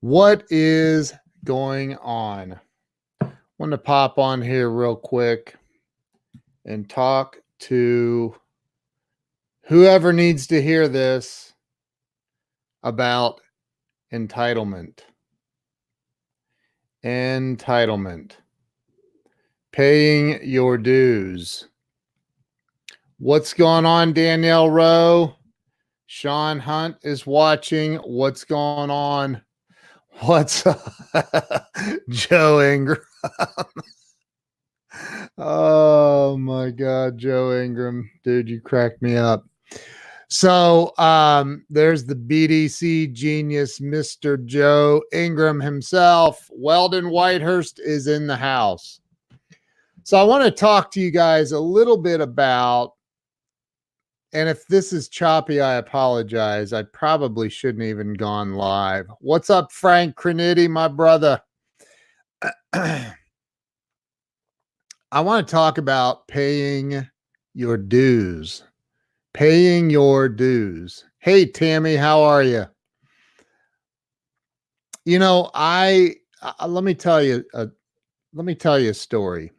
What is going on? I want to pop on here real quick and talk to whoever needs to hear this about entitlement. Entitlement. Paying your dues. What's going on, Danielle Rowe? Sean Hunt is watching. What's going on? What's up? Joe Ingram? Oh my God, Joe Ingram. Dude, you cracked me up. So there's the BDC genius, Mr. Joe Ingram himself. Weldon Whitehurst is in the house. So I want to talk to you guys a little bit about, and if this is choppy, I apologize. I probably shouldn't even gone live. What's up, Frank Crinitti, my brother? I want to talk about paying your dues. Paying your dues. Hey, Tammy, how are you? You know, let me tell you a story.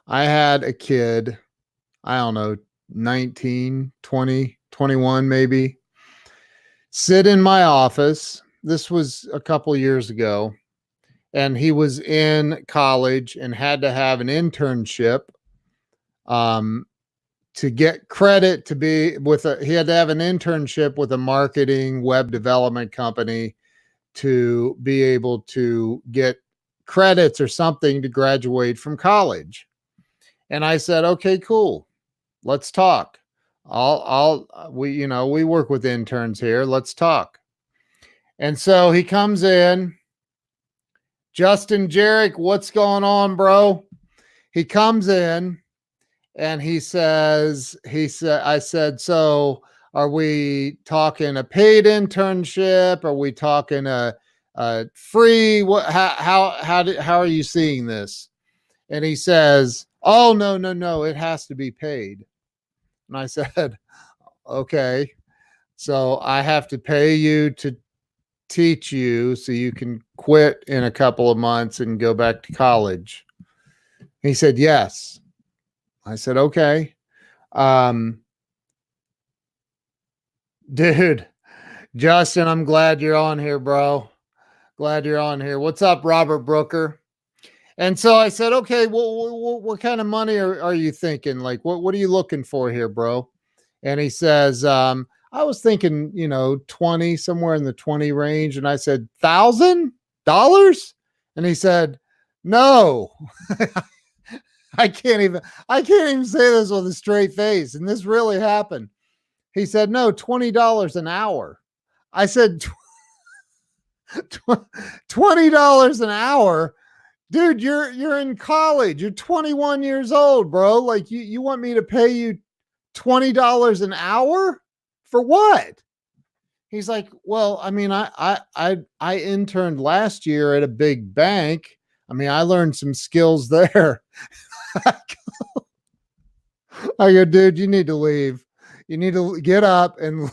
I had a kid, I don't know, 19, 20, 21 maybe, sit in my office. This was a couple years ago, and he was in college and had to have an internship to get credit to be with he had to have an internship with a marketing web development company to be able to get credits or something to graduate from college. And I said, okay, cool. Let's talk. We work with interns here. Let's talk. And so he comes in. Justin Jarek, what's going on, bro? He comes in and I said, so are we talking a paid internship? Are we talking a free? How are you seeing this? And he says, oh, no, it has to be paid. And I said, okay, so I have to pay you to teach you so you can quit in a couple of months and go back to college. He said, yes. I said, okay. Dude, Justin, I'm glad you're on here, bro. Glad you're on here. What's up, Robert Brooker? And so I said, okay, well, what kind of money are you thinking? Like, what are you looking for here, bro? And he says, I was thinking, 20, somewhere in the 20 range. And I said, $1,000? And he said, no. I can't even say this with a straight face. And this really happened. He said, no, $20 an hour. I said, $20 an hour? Dude, you're in college. You're 21 years old, bro. Like you want me to pay you $20 an hour for what? He's like, well, I mean, I interned last year at a big bank. I mean, I learned some skills there. I go, dude, you need to leave. You need to get up and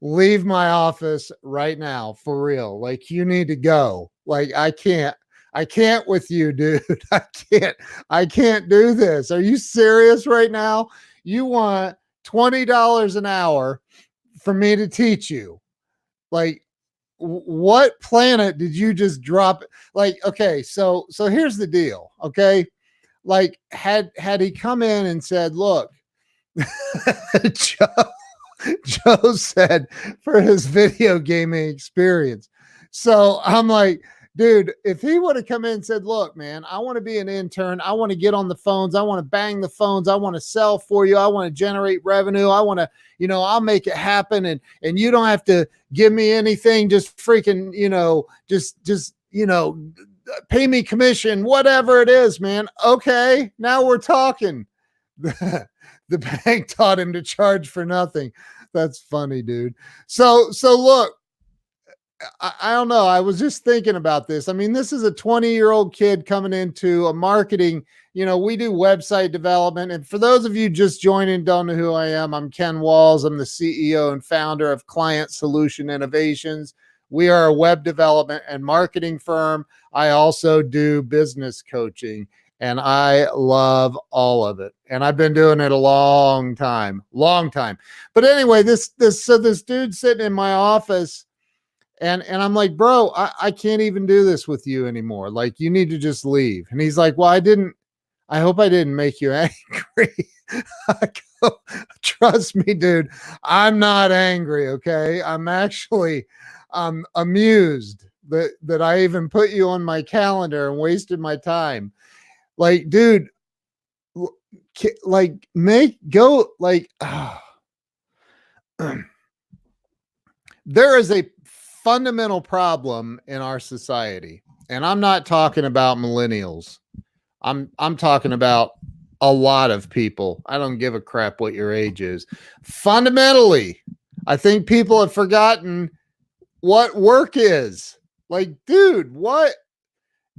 leave my office right now, for real. Like, you need to go. Like, I can't with you, dude. I can't do this. Are you serious right now? You want $20 an hour for me to teach you? Like, what planet did you just drop? Like, okay, so here's the deal. Okay. Like, had he come in and said, look, Joe said for his video gaming experience. So I'm like, dude, if he would have come in and said, look, man, I want to be an intern. I want to get on the phones. I want to bang the phones. I want to sell for you. I want to generate revenue. I want to, I'll make it happen. And you don't have to give me anything. Just freaking, just pay me commission, whatever it is, man. Okay. Now we're talking. The bank taught him to charge for nothing. That's funny, dude. So look, I don't know. I was just thinking about this. I mean, this is a 20-year-old kid coming into a marketing, we do website development. And for those of you just joining, don't know who I am, I'm Ken Walls. I'm the CEO and founder of Client Solution Innovations. We are a web development and marketing firm. I also do business coaching, and I love all of it. And I've been doing it a long time. But anyway, this dude sitting in my office, and I'm like, bro, I can't even do this with you anymore. Like, you need to just leave. And he's like, well, I hope I didn't make you angry. I go, trust me, dude, I'm not angry. Okay. I'm actually amused that I even put you on my calendar and wasted my time. Like, dude, like, there is a fundamental problem in our society. And I'm not talking about millennials. I'm talking about a lot of people. I don't give a crap what your age is. Fundamentally, I think people have forgotten what work is. Like, dude, what?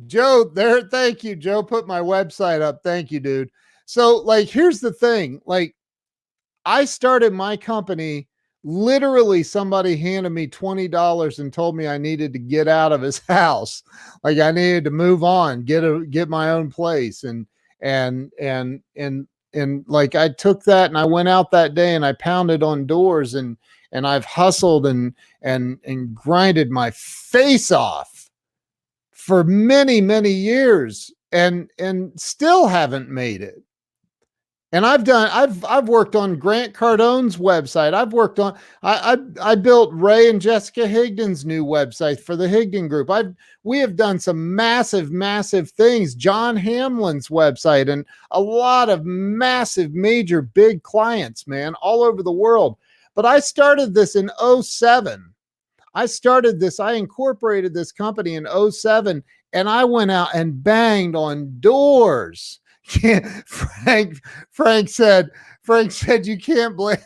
Joe, there, thank you. Joe put my website up. Thank you, dude. So, like, here's the thing. Like, I started my company, literally somebody handed me $20 and told me I needed to get out of his house. Like, I needed to move on, get my own place. And like, I took that and I went out that day and I pounded on doors, and I've hustled and grinded my face off for many, many years, and still haven't made it. And I've worked on Grant Cardone's website. I've worked on, I built Ray and Jessica Higdon's new website for the Higdon Group. We have done some massive, massive things. John Hamlin's website, and a lot of massive, major, big clients, man, all over the world. But I started this in 07. I incorporated this company in 07, and I went out and banged on doors. Frank said you can't blame.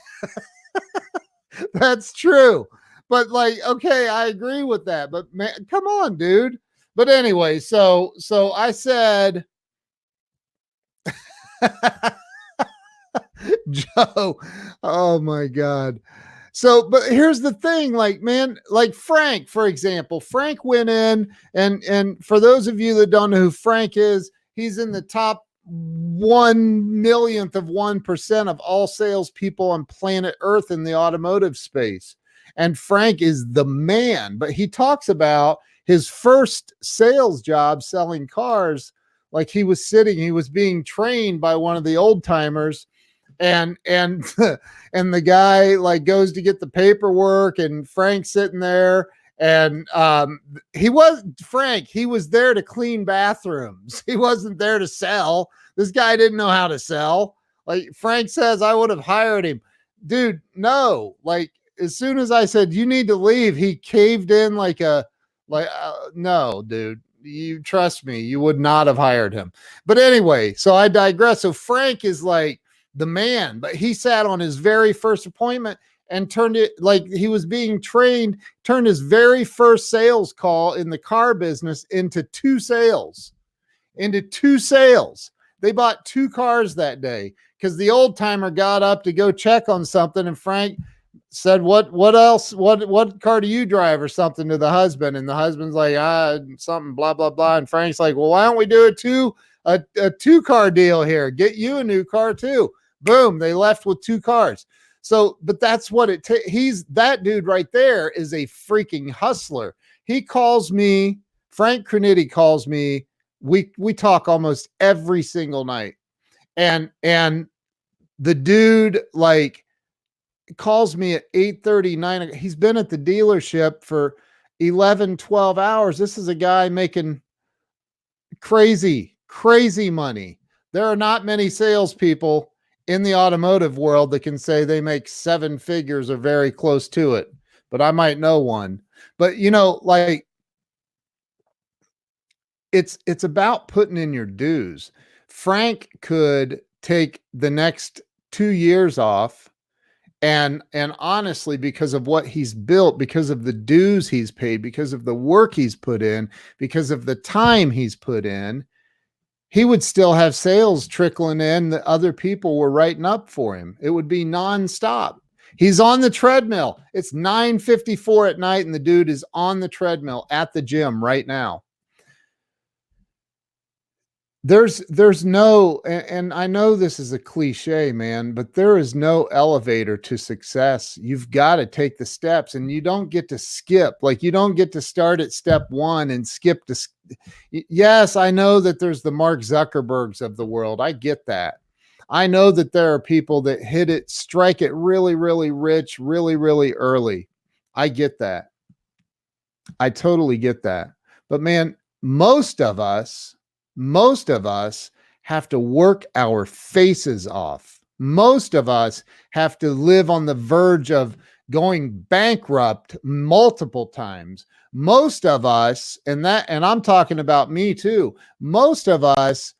That's true. But, like, okay, I agree with that. But, man, come on, dude. But anyway, so I said, Joe, oh my God. So, but here's the thing, like, man, like Frank, for example, Frank went in, and for those of you that don't know who Frank is, he's in the top 1/1,000,000th of 1% of all salespeople on planet Earth in the automotive space. And Frank is the man, but he talks about his first sales job selling cars. Like, he was being trained by one of the old timers, and and the guy, like, goes to get the paperwork, and Frank's sitting there, and he was there to clean bathrooms. He wasn't there to sell. This guy didn't know how to sell. Like, Frank says, I would have hired him. Dude, no. Like, as soon as I said, you need to leave, he caved in no, dude, you trust me, you would not have hired him. But anyway, so I digress. So Frank is like the man, but he sat on his very first appointment and turned it, like, he was being trained, turned his very first sales call in the car business into two sales. They bought 2 cars that day because the old timer got up to go check on something, and Frank said, what else? What car do you drive, or something, to the husband? And the husband's like, something, blah, blah, blah. And Frank's like, well, why don't we do a 2-car deal here? Get you a new car too. Boom. They left with 2 cars. So, but that's what it takes. That dude right there is a freaking hustler. He calls me, Frank Crinitti calls me. We talk almost every single night. And the dude, like, calls me at 8:30, 9. He's been at the dealership for 11, 12 hours. This is a guy making crazy money. There are not many salespeople in the automotive world that can say they make 7 figures or very close to it, but I might know one. But, you know, like, it's about putting in your dues. Frank could take the next 2 years off, and honestly, because of what he's built, because of the dues he's paid, because of the work he's put in, because of the time he's put in, he would still have sales trickling in that other people were writing up for him. It would be nonstop. He's on the treadmill. It's 9:54 at night, and the dude is on the treadmill at the gym right now. There's no, and I know this is a cliche, man, but there is no elevator to success. You've got to take the steps, and you don't get to skip. Like, you don't get to start at step one and skip to. Yes, I know that there's the Mark Zuckerbergs of the world. I get that. I know that there are people that strike it really, really rich, really, really early. I get that. I totally get that. But man, most of us have to work our faces off. Most of us have to live on the verge of going bankrupt multiple times. Most of us, and I'm talking about me too, most of us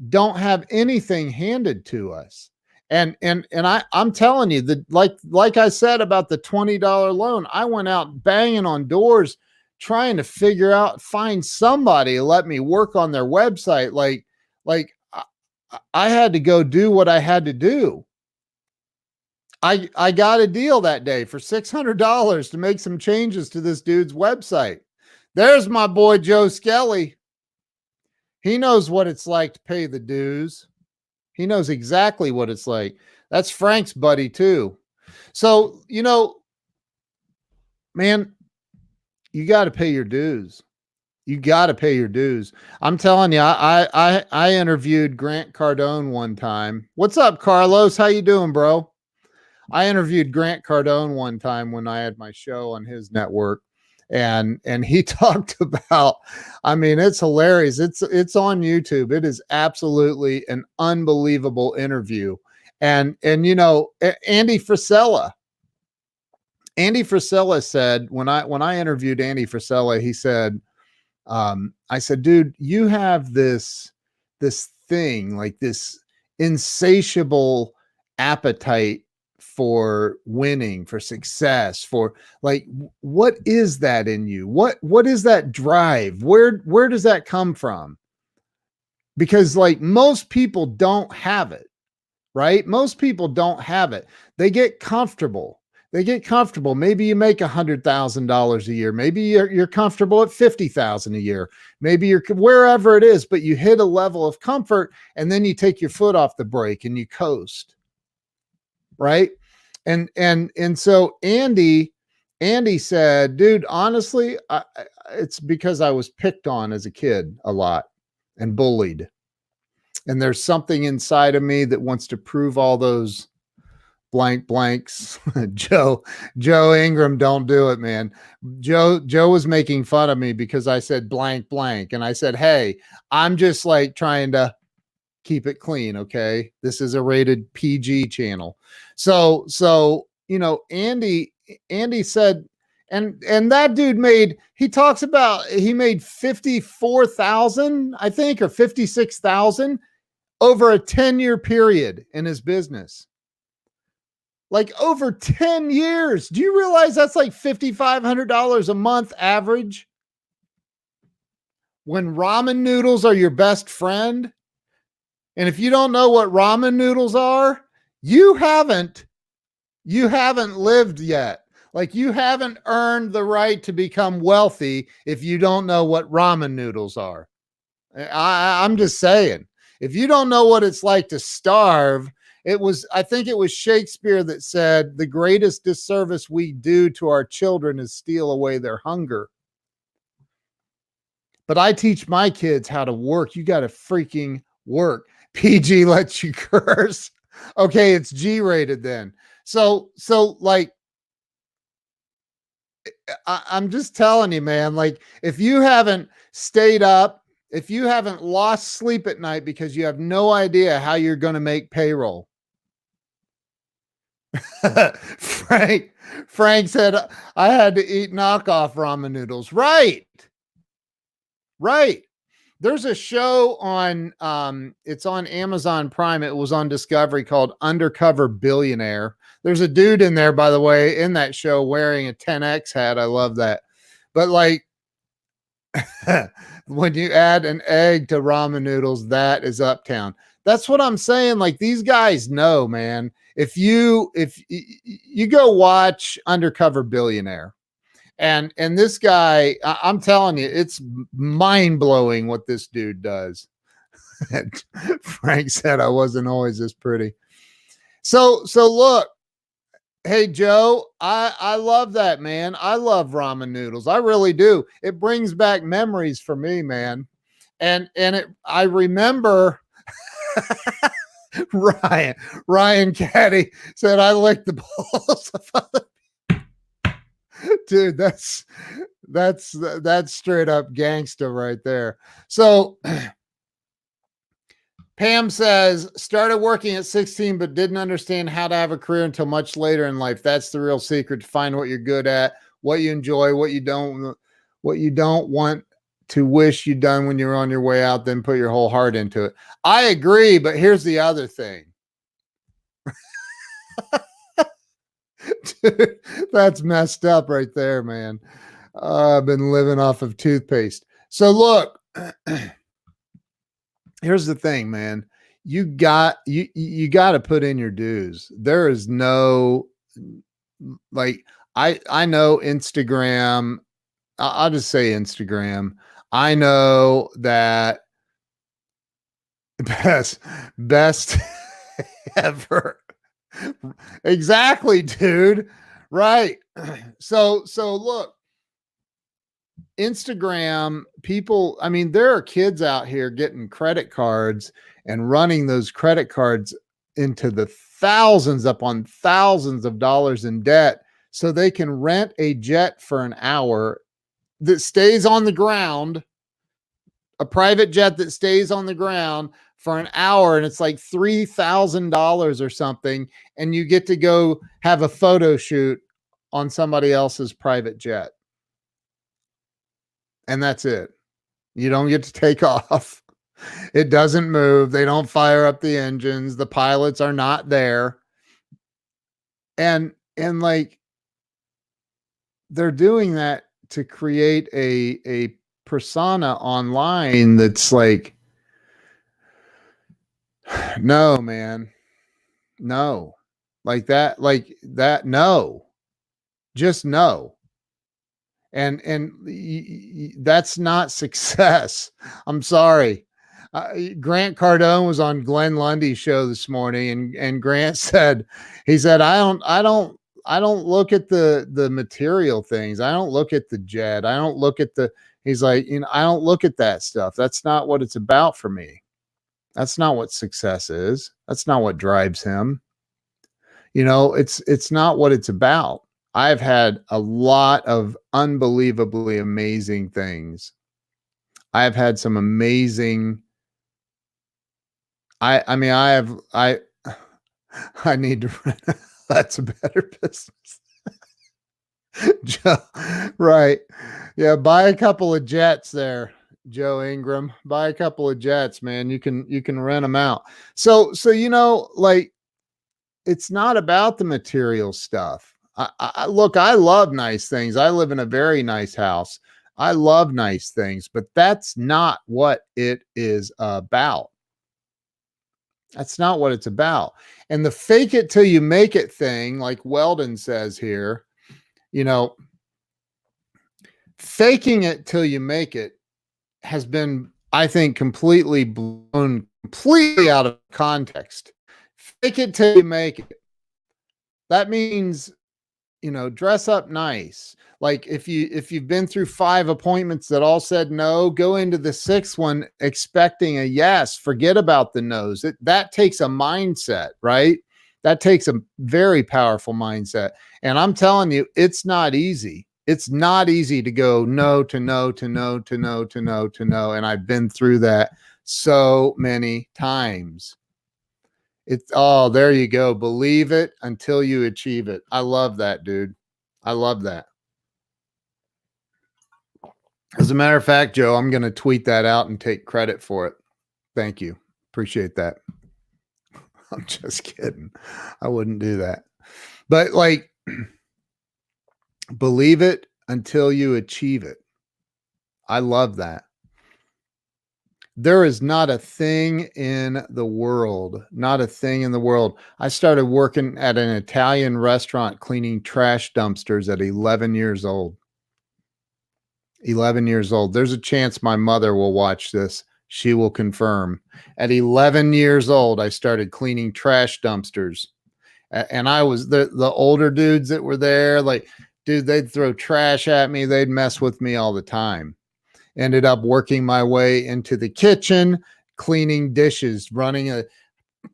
don't have anything handed to us. And I'm telling you that, like I said about the $20 loan, I went out banging on doors trying to find somebody to let me work on their website. Like I had to go do what I had to do. I got a deal that day for $600 to make some changes to this dude's website. There's my boy, Joe Skelly. He knows what it's like to pay the dues. He knows exactly what it's like. That's Frank's buddy too. So, man, you got to pay your dues. You got to pay your dues. I'm telling you, I interviewed Grant Cardone one time. What's up, Carlos? How you doing, bro? I interviewed Grant Cardone one time when I had my show on his network. And he talked about, I mean, it's hilarious. It's on YouTube. It is absolutely an unbelievable interview. And Andy Frisella said, when I interviewed Andy Frisella, he said, I said, dude, you have this thing, like this insatiable appetite for winning, for success, for like, what is that in you? What is that drive? Where does that come from? Because like most people don't have it, right? Most people don't have it. They get comfortable. Maybe you make $100,000 a year. Maybe you're comfortable at 50,000 a year. Maybe you're wherever it is, but you hit a level of comfort and then you take your foot off the brake and you coast. Right. And so Andy said, dude, honestly, it's because I was picked on as a kid a lot and bullied. And there's something inside of me that wants to prove all those blanks. Joe Ingram, don't do it, man. Joe was making fun of me because I said blank. And I said, hey, I'm just like trying to keep it clean. Okay. This is a rated PG channel. So, Andy said, and that dude he made 54,000, I think, or 56,000 over a 10-year period in his business. Like over 10 years. Do you realize that's like $5,500 a month average? When ramen noodles are your best friend. And if you don't know what ramen noodles are, you haven't lived yet. Like, you haven't earned the right to become wealthy if you don't know what ramen noodles are. I'm just saying, if you don't know what it's like to starve, I think it was Shakespeare that said the greatest disservice we do to our children is steal away their hunger. But I teach my kids how to work. You got to freaking work. PG lets you curse. Okay, it's G-rated then. So like, I'm just telling you, man, like, if you haven't stayed up, if you haven't lost sleep at night because you have no idea how you're going to make payroll. Frank said, I had to eat knockoff ramen noodles. Right. There's a show on, it's on Amazon Prime. It was on Discovery, called Undercover Billionaire. There's a dude in there, by the way, in that show wearing a 10X hat. I love that. But like, when you add an egg to ramen noodles, that is Uptown. That's what I'm saying. Like these guys know, man. If you go watch Undercover Billionaire, and this guy, I'm telling you, it's mind blowing what this dude does. Frank said I wasn't always this pretty. So look, hey Joe, I love that, man. I love ramen noodles. I really do. It brings back memories for me, man. And I remember Ryan Caddy said I licked the balls of other. Dude, that's straight up gangster right there. So Pam says, started working at 16, but didn't understand how to have a career until much later in life. That's the real secret, to find what you're good at, what you enjoy, what you don't want to wish you'd done when you're on your way out, then put your whole heart into it. I agree, but here's the other thing. Dude, that's messed up right there, man. I've been living off of toothpaste. So look, here's the thing, man. You got to put in your dues. There is no, like, I know Instagram. I'll just say Instagram. I know that best ever. Exactly, dude. Right. So look, Instagram people, I mean, there are kids out here getting credit cards and running those credit cards into the thousands upon thousands of dollars in debt so they can rent a jet for an hour that stays on the ground, a private jet that stays on the ground for an hour, and it's like $3,000 or something, and you get to go have a photo shoot on somebody else's private jet. And that's it. You don't get to take off. It doesn't move. They don't fire up the engines. The pilots are not there. And like, they're doing that to create a persona online that's like, no, man, no, like that, no, just no. And that's not success. I'm sorry. Grant Cardone was on Glenn Lundy's show this morning, and Grant said, I don't look at the material things. I don't look at the jet. I don't look at he's like, I don't look at that stuff. That's not what it's about for me. That's not what success is. That's not what drives him. It's not what it's about. I've had a lot of unbelievably amazing things. I've had some amazing, I need to, that's a better business. Joe, right. Yeah. Buy a couple of jets there, Joe Ingram. Buy a couple of jets, man. You can rent them out. So, like, it's not about the material stuff. Look, I love nice things. I live in a very nice house. I love nice things, but that's not what it is about. That's not what it's about. And the fake it till you make it thing, like Weldon says here, faking it till you make it has been, I think, completely blown completely out of context. Fake it till you make it. That means, dress up nice. Like if you've been through 5 appointments that all said no, go into the 6th one expecting a yes. Forget about the no's. That takes a mindset, right? That takes a very powerful mindset. And I'm telling you, it's not easy. It's not easy to go no to no to no to no to no to no. And I've been through that so many times. There you go. Believe it until you achieve it. I love that, dude. I love that. As a matter of fact, Joe, I'm going to tweet that out and take credit for it. Thank you. Appreciate that. I'm just kidding. I wouldn't do that. But like, believe it until you achieve it. I love that. There is not a thing in the world, not a thing in the world. I started working at an Italian restaurant cleaning trash dumpsters at 11 years old. 11 years old. There's a chance my mother will watch this. She will confirm. At 11 years old, I started cleaning trash dumpsters. And I was the older dudes that were there, like, dude, they'd throw trash at me. They'd mess with me all the time. Ended up working my way into the kitchen, cleaning dishes, running a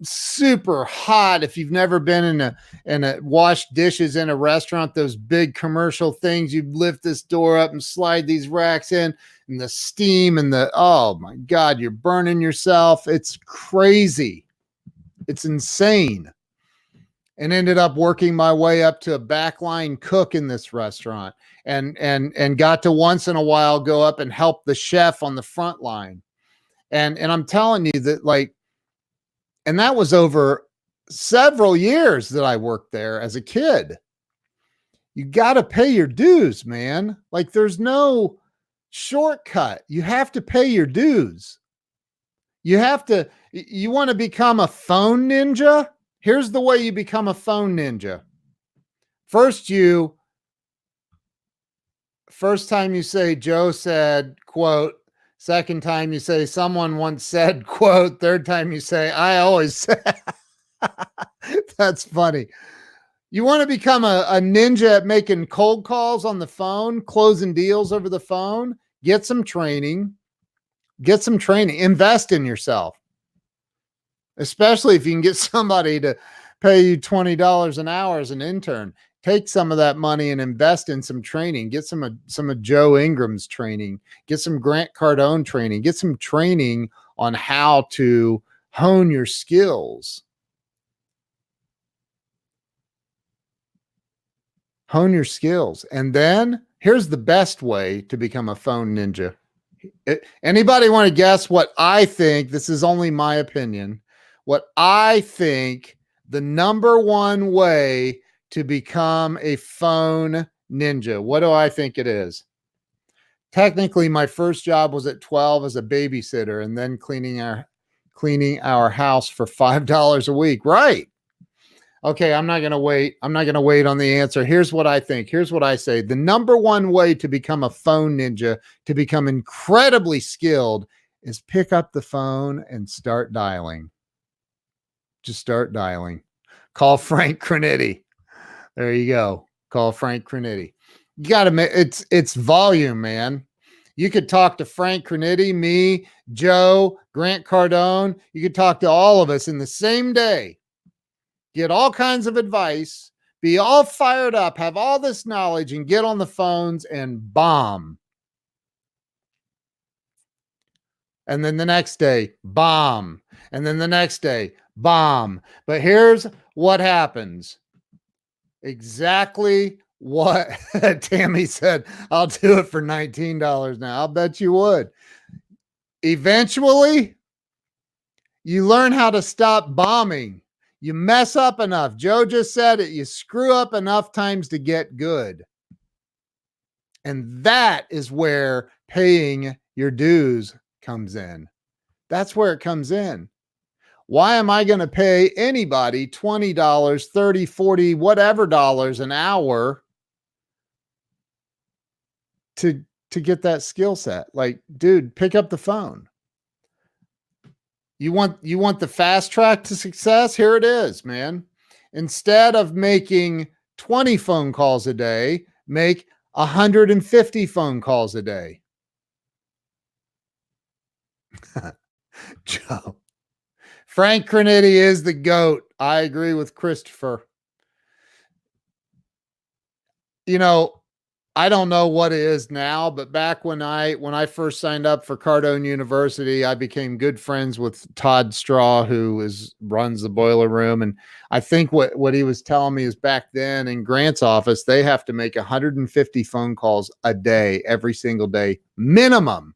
super hot. If you've never been in a washed dishes in a restaurant, those big commercial things, you lift this door up and slide these racks in, and the steam and oh my God, you're burning yourself. It's crazy. It's insane. And ended up working my way up to a backline cook in this restaurant, and got to once in a while go up and help the chef on the front line. And I'm telling you that, like, and that was over several years that I worked there as a kid. You got to pay your dues, man. Like, there's no shortcut. You have to pay your dues. You want to become a phone ninja? Here's the way you become a phone ninja. First time you say Joe said, quote. Second time you say someone once said, quote. Third time you say I always said. That's funny. You want to become a ninja at making cold calls on the phone, closing deals over the phone? Get some training. Invest in yourself. Especially if you can get somebody to pay you $20 an hour as an intern. Take some of that money and invest in some training. Get some of Joe Ingram's training. Get some Grant Cardone training. Get some training on how to hone your skills. Hone your skills. And then here's the best way to become a phone ninja. Anybody want to guess what I think? This is only my opinion. What I think the number one way to become a phone ninja. What do I think it is? Technically, my first job was at 12 as a babysitter, and then cleaning our house for $5 a week. Right. Okay, I'm not going to wait. I'm not going to wait on the answer. Here's what I think. Here's what I say. The number one way to become a phone ninja, to become incredibly skilled, is pick up the phone and start dialing. Just start dialing. Call Frank Crinitti. There you go. Call Frank Crinitti. You got to make it's volume, man. You could talk to Frank Crinitti, me, Joe, Grant Cardone. You could talk to all of us in the same day. Get all kinds of advice, be all fired up, have all this knowledge, and get on the phones and bomb. And then the next day, bomb. And then the next day, bomb. But here's what happens. Exactly what Tammy said. I'll do it for $19 now. I'll bet you would. Eventually, you learn how to stop bombing. You mess up enough. Joe just said it. You screw up enough times to get good. And that is where paying your dues comes in. That's where it comes in. Why am I going to pay anybody $20, $30, $40, whatever dollars an hour to get that skill set? Like, dude, pick up the phone. You want the fast track to success? Here it is, man. Instead of making 20 phone calls a day, make 150 phone calls a day. Joe. Frank Crinitti is the GOAT. I agree with Christopher. You know, I don't know what it is now, but back when I first signed up for Cardone University, I became good friends with Todd Straw, who runs the boiler room. And I think what he was telling me is back then in Grant's office, they have to make 150 phone calls a day, every single day, minimum.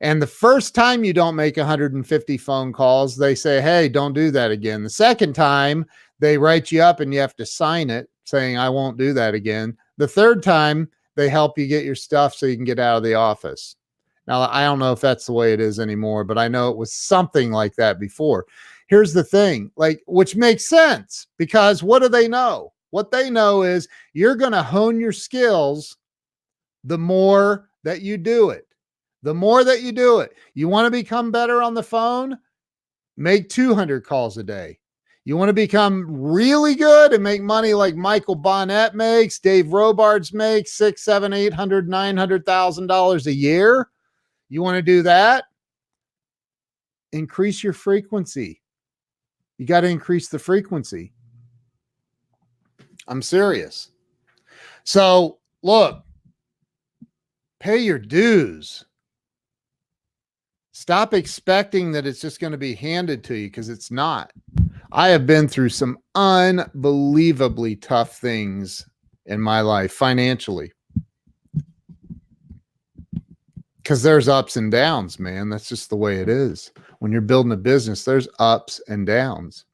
And the first time you don't make 150 phone calls, they say, hey, don't do that again. The second time, they write you up and you have to sign it saying, I won't do that again. The third time, they help you get your stuff so you can get out of the office. Now, I don't know if that's the way it is anymore, but I know it was something like that before. Here's the thing, like, which makes sense because what do they know? What they know is you're going to hone your skills the more that you do it. The more that you do it. You want to become better on the phone? Make 200 calls a day. You want to become really good and make money like Michael Bonnet makes, Dave Robards makes, six, seven, 800, $900,000 a year. You want to do that? Increase your frequency. You got to increase the frequency. I'm serious. So look, pay your dues. Stop expecting that it's just going to be handed to you because it's not. I have been through some unbelievably tough things in my life financially. Because there's ups and downs, man. That's just the way it is. When you're building a business, there's ups and downs.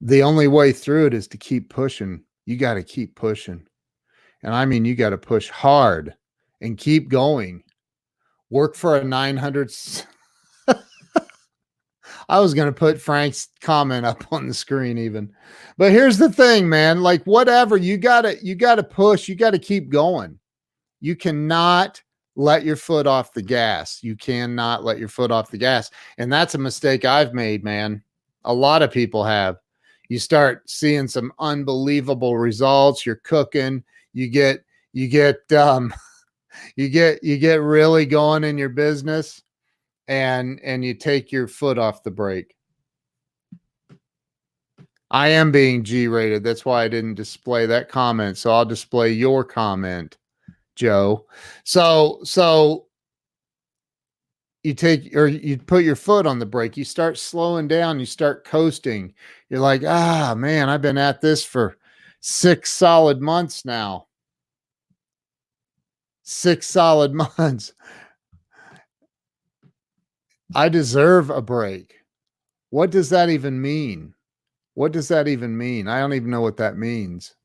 The only way through it is to keep pushing. You got to keep pushing. And I mean, you got to push hard and keep going. Work for a 900. I was going to put Frank's comment up on the screen even. But here's the thing, man. Like whatever, you got to push. You got to keep going. You cannot let your foot off the gas. You cannot let your foot off the gas. And that's a mistake I've made, man. A lot of people have. You start seeing some unbelievable results. You're cooking. You get you get really going in your business and you take your foot off the brake. I am being G-rated. That's why I didn't display that comment. So I'll display your comment, Joe. So you take, or you put your foot on the brake, you start slowing down, you start coasting. You're like, man, I've been at this for 6 solid months now. 6 solid months. I deserve a break. What does that even mean? What does that even mean? I don't even know what that means.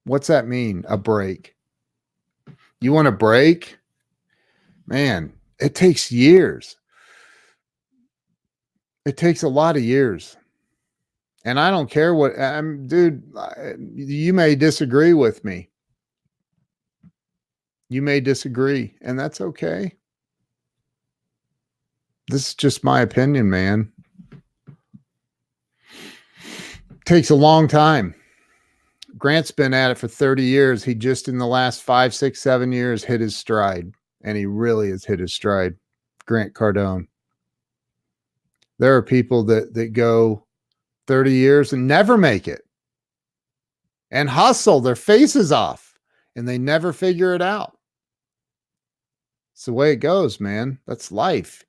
What's that mean? A break. You want a break? Man, it takes years. It takes a lot of years. And I don't care what, dude, you may disagree with me. You may disagree, and that's okay. This is just my opinion, man. Takes a long time. Grant's been at it for 30 years. He just in the last 5, 6, 7 years hit his stride, and he really has hit his stride. Grant Cardone. There are people that go 30 years and never make it and hustle their faces off, and they never figure it out. It's the way it goes, man. That's life.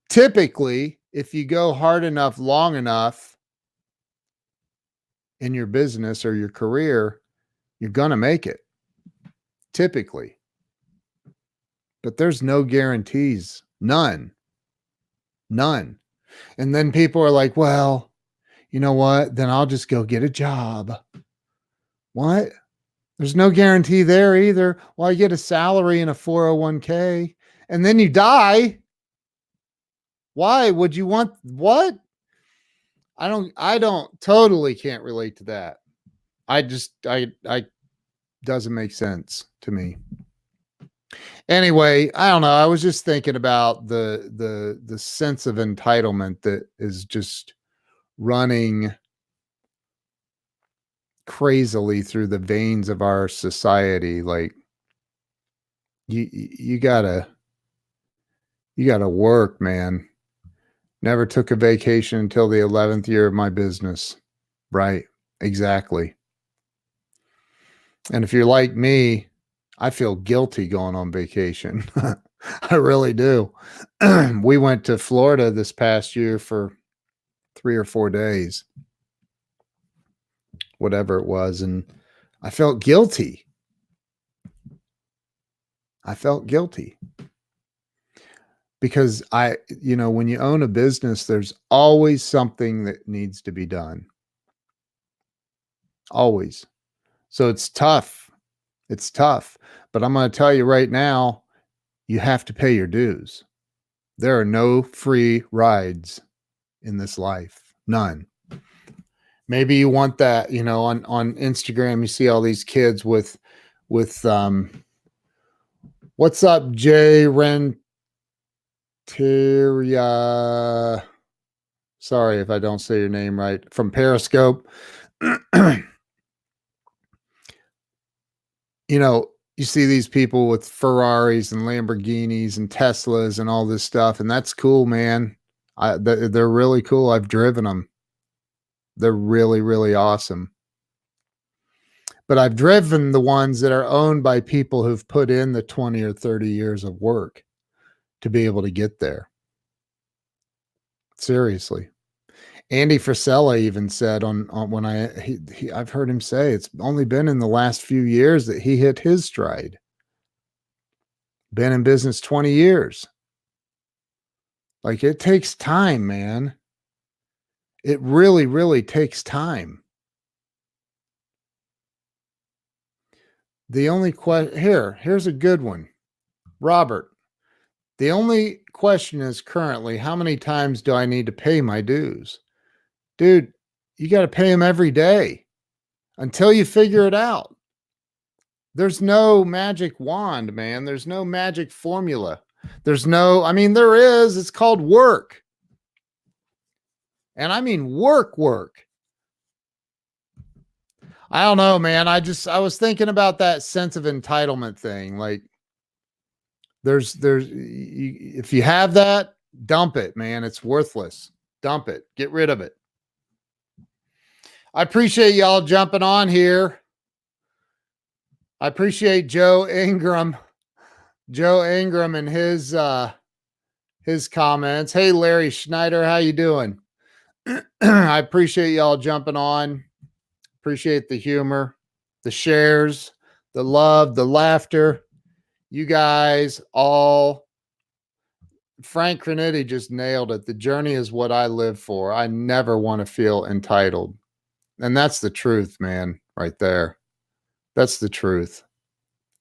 Typically, if you go hard enough, long enough in your business or your career, you're going to make it. Typically. But there's no guarantees. None. And then people are like, well, you know what? Then I'll just go get a job. What? There's no guarantee there either. Well, you get a salary and a 401k, and then you die. Why would you want what? I don't totally can't relate to that. I doesn't make sense to me. Anyway, I don't know. I was just thinking about the sense of entitlement that is just running crazily through the veins of our society. Like you gotta work, man. Never took a vacation until the 11th year of my business. Right. Exactly. And if you're like me, I feel guilty going on vacation. I really do. We went to Florida this past year for 3 or 4 days, whatever it was. And I felt guilty. Because when you own a business, there's always something that needs to be done. Always. So it's tough. But I'm going to tell you right now, you have to pay your dues. There are no free rides in this life. None. Maybe you want that, you know, on Instagram, you see all these kids with what's up, Jay Renteria? Sorry if I don't say your name right. From Periscope. You know, you see these people with Ferraris and Lamborghinis and Teslas and all this stuff, and that's cool, man. They're really cool. I've driven them. They're really, really awesome. But I've driven the ones that are owned by people who've put in the 20 or 30 years of work to be able to get there. Seriously. Andy Frisella even said on when I've heard him say it's only been in the last few years that he hit his stride. Been in business 20 years. Like, it takes time, man. It really, really takes time. The only question here's a good one. Robert, the only question is currently, how many times do I need to pay my dues? Dude, you got to pay them every day until you figure it out. There's no magic wand, man. There's no magic formula. There's no, I mean, there is. It's called work. And I mean work. I don't know, man. I was thinking about that sense of entitlement thing. Like, if you have that, dump it, man. It's worthless. Dump it. Get rid of it. I appreciate y'all jumping on here. I appreciate Joe Ingram and his comments. Hey, Larry Schneider, how you doing? I appreciate y'all jumping on. Appreciate the humor, the shares, the love, the laughter. You guys all, Frank Cronetti just nailed it. The journey is what I live for. I never want to feel entitled. And that's the truth, man, right there. That's the truth.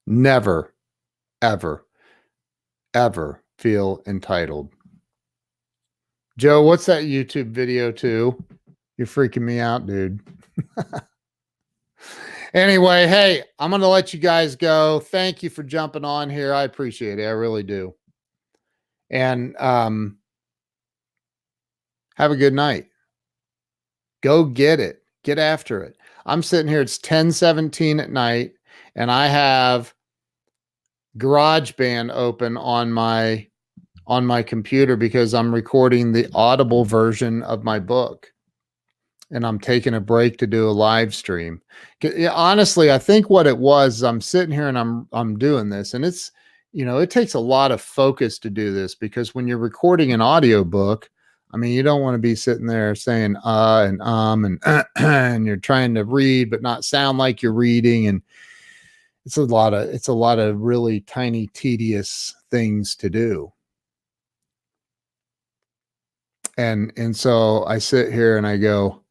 Never, ever, ever feel entitled. Joe, what's that YouTube video too? You're freaking me out, dude. Anyway, hey, I'm going to let you guys go. Thank you for jumping on here. I appreciate it. I really do. And have a good night. Go get it. Get after it. I'm sitting here. It's 10:17 at night, and I have GarageBand open on my computer because I'm recording the Audible version of my book. And I'm taking a break to do a live stream. Honestly, I think what it was, I'm sitting here and I'm doing this, and it's, you know, it takes a lot of focus to do this, because when you're recording an audio book, I mean, you don't want to be sitting there saying and you're trying to read but not sound like you're reading, and it's a lot of really tiny, tedious things to do. And so I sit here and I go,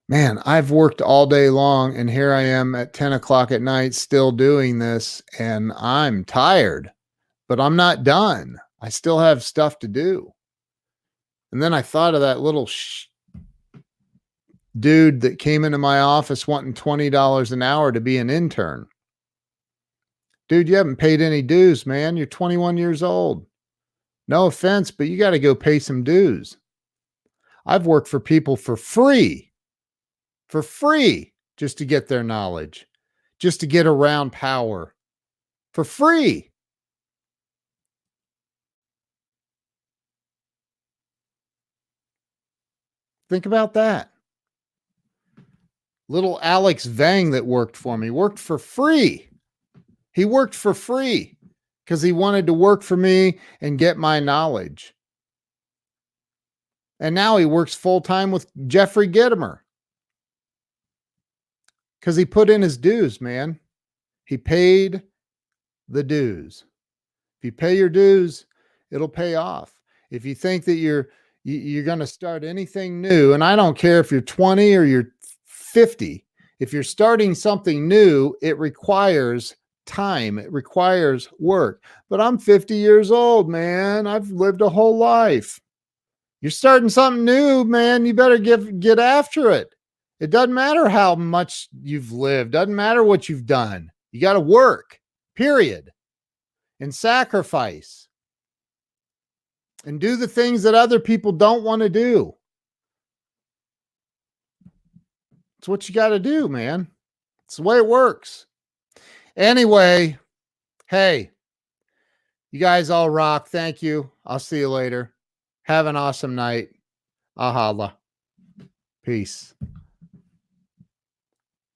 man, I've worked all day long, and here I am at 10 o'clock at night still doing this, and I'm tired, but I'm not done. I still have stuff to do. And then I thought of that little dude that came into my office wanting $20 an hour to be an intern. Dude, you haven't paid any dues, man. You're 21 years old. No offense, but you got to go pay some dues. I've worked for people for free, just to get their knowledge, just to get around power, for free. Think about that. Little Alex Vang that worked for me worked for free. He worked for free because he wanted to work for me and get my knowledge. And now he works full-time with Jeffrey Gitomer because he put in his dues, man. He paid the dues. If you pay your dues, it'll pay off. If you think that you're going to start anything new, and I don't care if you're 20 or you're 50, if you're starting something new, it requires time. It requires work. But I'm 50 years old, man. I've lived a whole life. You're starting something new, man. You better get after it. It doesn't matter how much you've lived. Doesn't matter what you've done. You got to work, period, and sacrifice and do the things that other people don't want to do. It's what you got to do, man. It's the way it works. Anyway, hey, you guys all rock. Thank you. I'll see you later. Have an awesome night. Ahala. Peace.